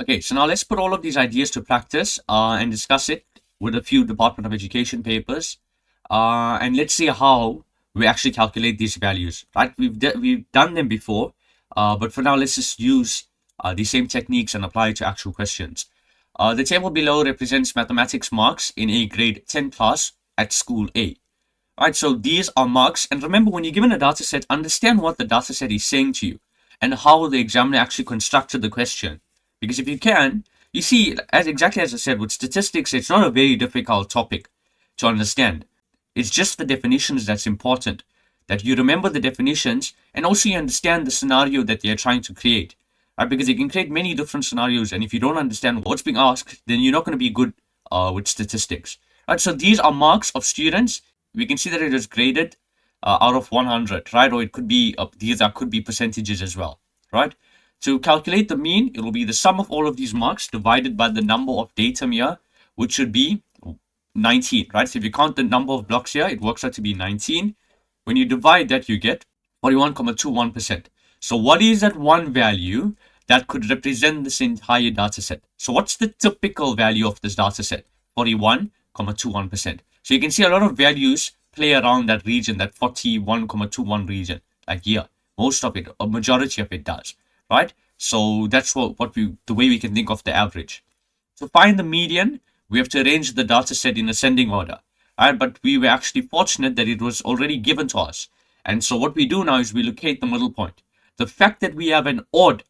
Okay, so now let's put all of these ideas to practice and discuss it with a few Department of Education papers. And let's see how we actually calculate these values, right? We've done them before, but for now, let's just use the same techniques and apply it to actual questions. The table below represents mathematics marks in a grade 10 class at school A. Alright, so these are marks, and remember, when you're given a data set, understand what the data set is saying to you and how the examiner actually constructed the question. Because if you can, you see, exactly as I said, with statistics, it's not a very difficult topic to understand. It's just the definitions that's important. That you remember the definitions and also you understand the scenario that they're trying to create. Right? Because you can create many different scenarios, and if you don't understand what's being asked, then you're not going to be good with statistics. Right? So these are marks of students. We can see that it is graded out of 100, right? Or it could be could be percentages as well, right? To calculate the mean, it will be the sum of all of these marks divided by the number of datum here, which should be 19, right? So if you count the number of blocks here, it works out to be 19. When you divide that, you get 41.21%. So what is that one value that could represent this entire data set? So what's the typical value of this data set? 41.21%. So you can see a lot of values play around that region, that 41.21 region, like here. Most of it, a majority of it does, right? So that's the way we can think of the average. To find the median, we have to arrange the data set in ascending order, right? But we were actually fortunate that it was already given to us. And so what we do now is we locate the middle point. The fact that we have an odd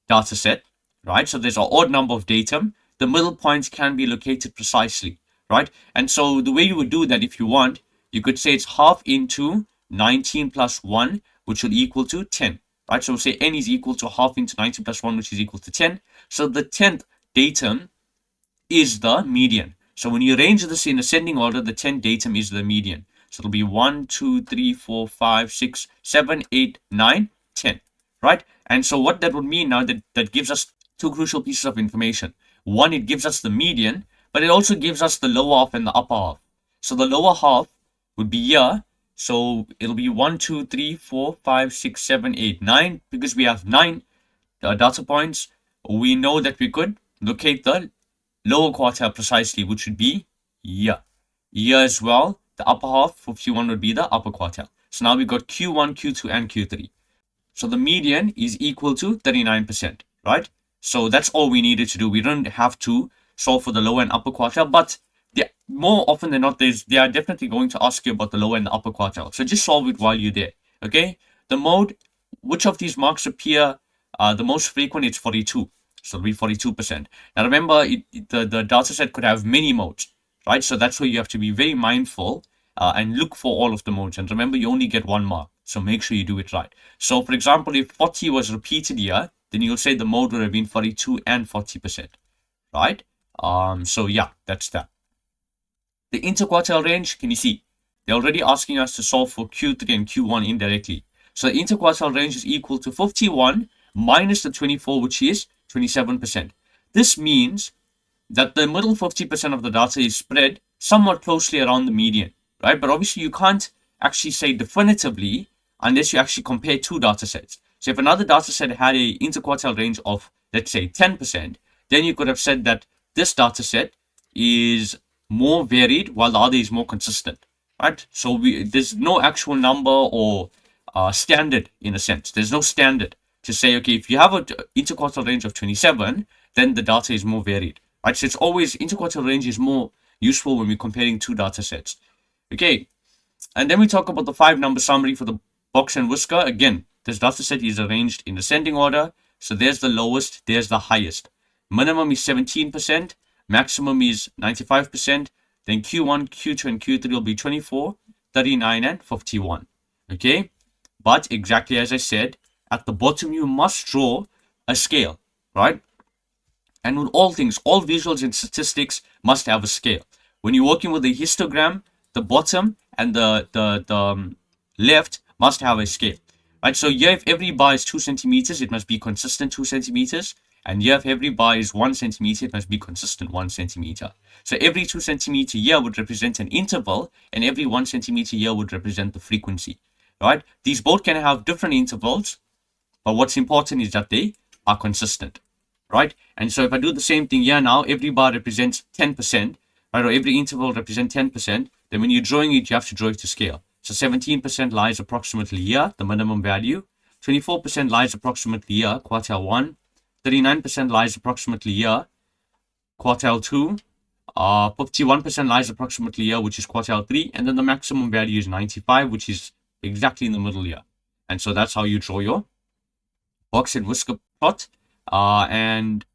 data set, right? So there's an odd number of datum, the middle points can be located precisely, right? And so the way you would do that, if you want, you could say it's half into 19 plus 1, which will equal to 10, right? So we'll say n is equal to half into 19 plus 1, which is equal to 10. So the 10th datum is the median. So when you arrange this in ascending order, the 10th datum is the median. So it'll be 1, 2, 3, 4, 5, 6, 7, 8, 9, 10, right? And so what that would mean now, that gives us two crucial pieces of information. One, it gives us the median, but it also gives us the lower half and the upper half. So the lower half would be here. So it'll be 1, 2, 3, 4, 5, 6, 7, 8, 9. Because we have 9 data points, we know that we could locate the lower quartile precisely, which would be here. Here as well, the upper half for Q1 would be the upper quartile. So now we got Q1, Q2, and Q3. So the median is equal to 39%, right? So that's all we needed to do. We don't have to solve for the lower and upper quartile, but more often than not, they are definitely going to ask you about the lower and the upper quartile. So just solve it while you're there, okay? The mode, which of these marks appear the most frequent? It's 42. So it'll be 42%. Now remember, the data set could have many modes, right? So that's why you have to be very mindful and look for all of the modes. And remember, you only get 1 mark. So make sure you do it right. So for example, if 40 was repeated here, then you'll say the mode would have been 42 and 40%, right? So yeah, that's that. The interquartile range, can you see? They're already asking us to solve for Q3 and Q1 indirectly. So the interquartile range is equal to 51 minus the 24, which is 27%. This means that the middle 50% of the data is spread somewhat closely around the median, right? But obviously you can't actually say definitively unless you actually compare two data sets. So if another data set had a interquartile range of, let's say, 10%, then you could have said that this data set is more varied while the other is more consistent, right? So there's no actual number or standard in a sense. There's no standard to say, okay, if you have an interquartile range of 27, then the data is more varied, right? So it's always, interquartile range is more useful when we're comparing two data sets. Okay, and then we talk about the 5-number summary for the box and whisker. Again, this data set is arranged in ascending order. So there's the lowest, there's the highest. Minimum is 17%, maximum is 95%. Then Q1, Q2, and Q3 will be 24, 39, and 51. Okay, but exactly as I said, at the bottom you must draw a scale, right? And with all things, all visuals in statistics must have a scale. When you're working with a histogram, the bottom and the left must have a scale, right? So here, if every bar is 2 centimeters, it must be consistent 2 centimeters. And here, if every bar is 1 centimeter, it must be consistent 1 centimeter. So every 2 centimeter here would represent an interval, and every 1 centimeter here would represent the frequency, right? These both can have different intervals, but what's important is that they are consistent. right? And so if I do the same thing here now, every bar represents 10%, right? Or every interval represents 10%. Then when you're drawing it, you have to draw it to scale. So 17% lies approximately here, the minimum value. 24% lies approximately here, quartile 1. 39% lies approximately here, quartile 2. 51% lies approximately here, which is quartile 3. And then the maximum value is 95, which is exactly in the middle here. And so that's how you draw your box and whisker plot. And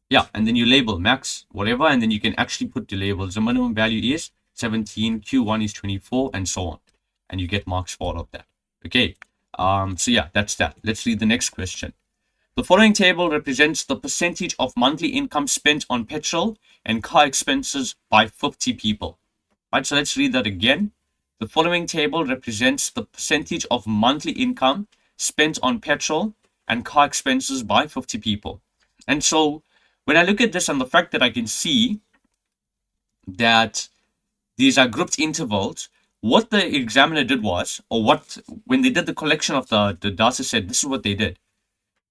yeah, and then you label max, whatever, and then you can actually put the labels. The minimum value is 17, Q1 is 24, and so on. And you get marks for all of that. Okay, so yeah, that's that. Let's read the next question. The following table represents the percentage of monthly income spent on petrol and car expenses by 50 people. Right, so let's read that again. The following table represents the percentage of monthly income spent on petrol and car expenses by 50 people. And so when I look at this and the fact that I can see that these are grouped intervals, what the examiner did was, or what, when they did the collection of the data set, this is what they did.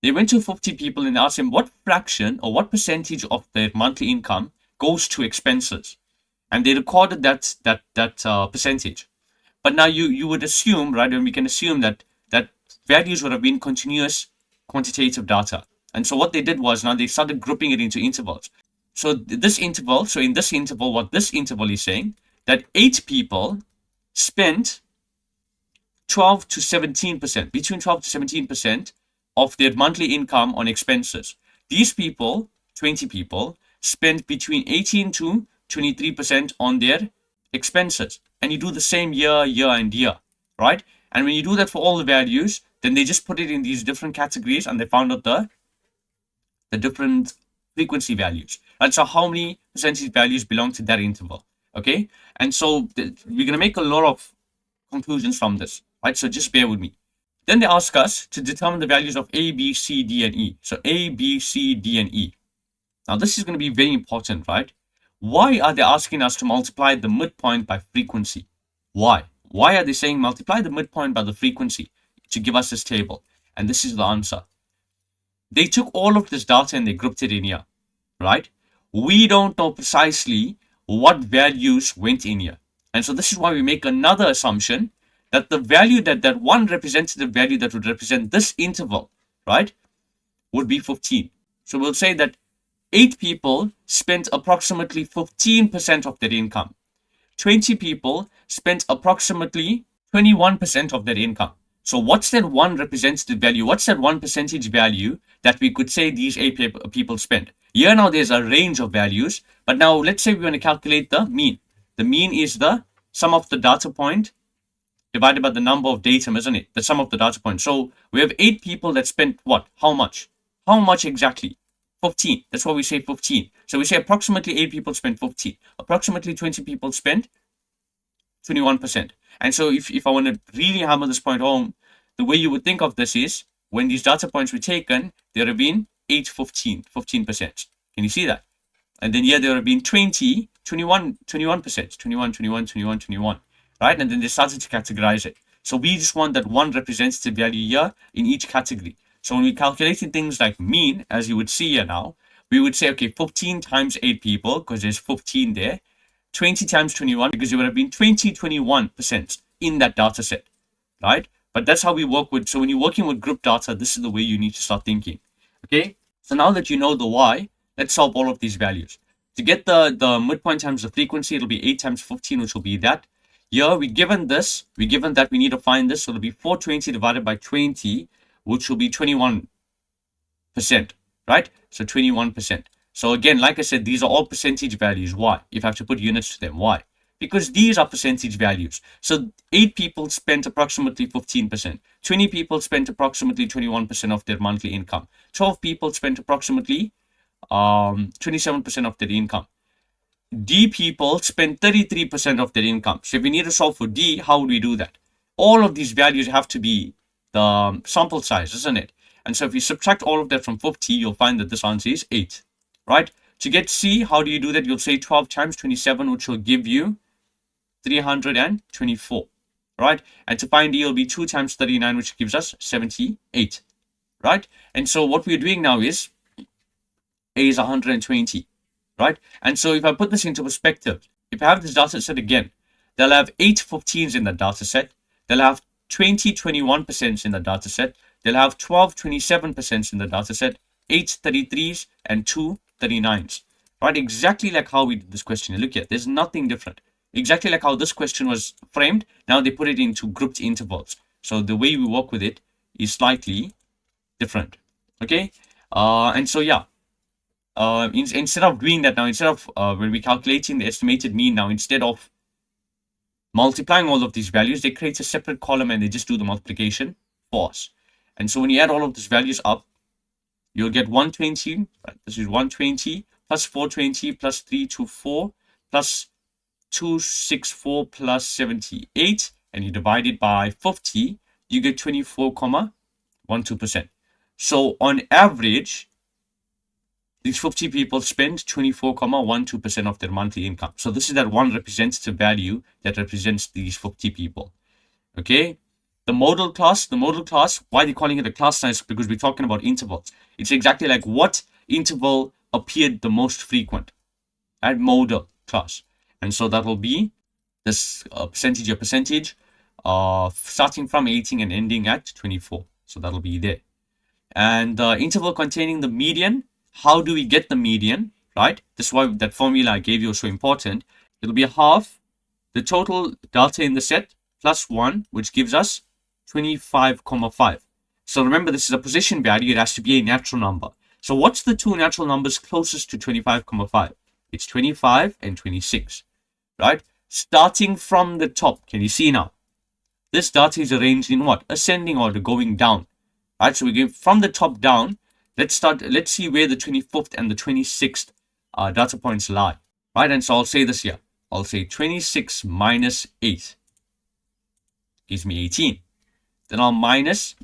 They went to 50 people and asked them what fraction or what percentage of their monthly income goes to expenses. And they recorded that percentage. But now you would assume, right, and we can assume that values would have been continuous quantitative data. And so what they did was now they started grouping it into intervals. So in this interval, what this interval is saying, that 8 people spent 12 to 17%, between 12 to 17% of their monthly income on expenses. These people, 20 people, spent between 18 to 23% on their expenses. And you do the same year, and year, right? And when you do that for all the values, then they just put it in these different categories and they found out the different frequency values. And so how many percentage values belong to that interval, okay? And so we're going to make a lot of conclusions from this, right? So just bear with me. Then they ask us to determine the values of A, B, C, D, and E. So A, B, C, D, and E. Now this is going to be very important, right? Why are they asking us to multiply the midpoint by frequency? Why? Why are they saying multiply the midpoint by the frequency to give us this table? And this is the answer. They took all of this data and they grouped it in here, right? We don't know precisely what values went in here. And so this is why we make another assumption that the value that one representative value that would represent this interval, right, would be 15. So we'll say that 8 people spent approximately 15% of their income. 20 people spent approximately 21% of their income. So what's that one representative value? What's that one percentage value that we could say these 8 people spent? Here now there's a range of values, but now let's say we want to calculate the mean. The mean is the sum of the data point divided by the number of datum, isn't it? The sum of the data points. So we have 8 people that spent what? How much? How much exactly? 15. That's why we say 15. So we say approximately 8 people spent 15. Approximately 20 people spent 21%. And so if I want to really hammer this point home, the way you would think of this is when these data points were taken, there have been 8, 15, 15%. Can you see that? And then here there have been 20, 21%, 21, 21, 21, 21. Right? And then they started to categorize it. So we just want that one representative value here in each category. So when we're calculating things like mean, as you would see here now, we would say, okay, 15 times 8 people, because there's 15 there. 20 times 21, because there would have been 21% in that data set, right? But that's how we work with, so when you're working with group data, this is the way you need to start thinking, okay? So now that you know the why, let's solve all of these values. To get the midpoint times the frequency, it'll be 8 times 15, which will be that. Here, we're given that we need to find this, so it'll be 420 divided by 20, which will be 21%, right? So 21%. So again, like I said, these are all percentage values. Why? If I have to put units to them. Why? Because these are percentage values. So 8 people spent approximately 15%. 20 people spent approximately 21% of their monthly income. 12 people spent approximately 27% of their income. D people spent 33% of their income. So if we need to solve for D, how would we do that? All of these values have to be the sample size, isn't it? And so if you subtract all of that from 50, you'll find that this answer is 8. Right? To get C, how do you do that? You'll say 12 times 27, which will give you 324. Right? And to find D, it'll be 2 times 39, which gives us 78. Right? And so what we're doing now is A is 120, right? And so if I put this into perspective, if I have this data set again, they'll have 8 15s in the data set. They'll have 20 21% in the data set. They'll have 12 27% in the data set, 8 33s, and 2 39s. Right? Exactly like how we did this question. Look here, there's nothing different. Exactly like how this question was framed, now they put it into grouped intervals. So the way we work with it is slightly different. Okay? And so, yeah. Instead of doing that now, instead of when we're calculating the estimated mean now, instead of multiplying all of these values, they create a separate column and they just do the multiplication for us. And so when you add all of these values up, you'll get 120, right? This is 120 plus 420 plus 324 plus 264 plus 78, and you divide it by 50, you get 24.12%. So on average, these 50 people spend 24.12% of their monthly income. So this is that one representative value that represents these 50 people. Okay. The modal class, why they're calling it a class now is because we're talking about intervals. It's exactly like what interval appeared the most frequent at modal class. And so that will be this percentage starting from 18 and ending at 24. So that'll be there. And the interval containing the median, how do we get the median, right? This is why that formula I gave you is so important. It'll be half the total data in the set plus 1, which gives us 25.5. So remember, this is a position value. It has to be a natural number. So what's the two natural numbers closest to 25.5? It's 25 and 26, right? Starting from the top, can you see now? This data is arranged in what? Ascending order, going down, right? So we go from the top down. Let's see where the 25th and the 26th data points lie, right? And so I'll say this here. I'll say 26 minus 8 gives me 18. Then I'll minus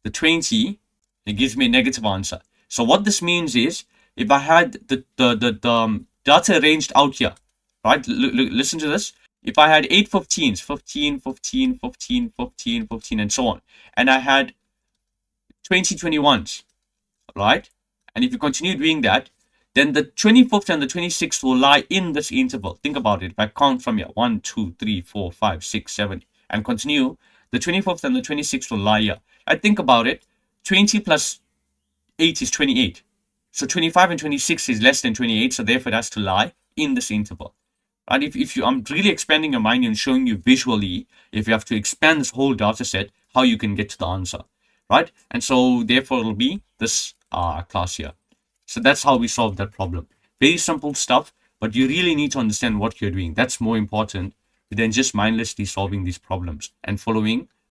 the 20. It gives me a negative answer. So what this means is, if I had the data arranged out here, right? Listen to this. If I had 8 15s, 15, 15, 15, 15, 15, and so on, and I had 20 21s, right? And if you continue doing that, then the 25th and the 26th will lie in this interval. Think about it. If I count from here, 1, 2, 3, 4, 5, 6, 7, and continue, the 25th and the 26th will lie here. I think about it. 20 plus 8 is 28. So 25 and 26 is less than 28, so therefore it has to lie in this interval. Right? If you, I'm really expanding your mind and showing you visually, if you have to expand this whole data set, how you can get to the answer, right? And so therefore it'll be this class here. So that's how we solve that problem. Very simple stuff, but you really need to understand what you're doing. That's more important than just mindlessly solving these problems and following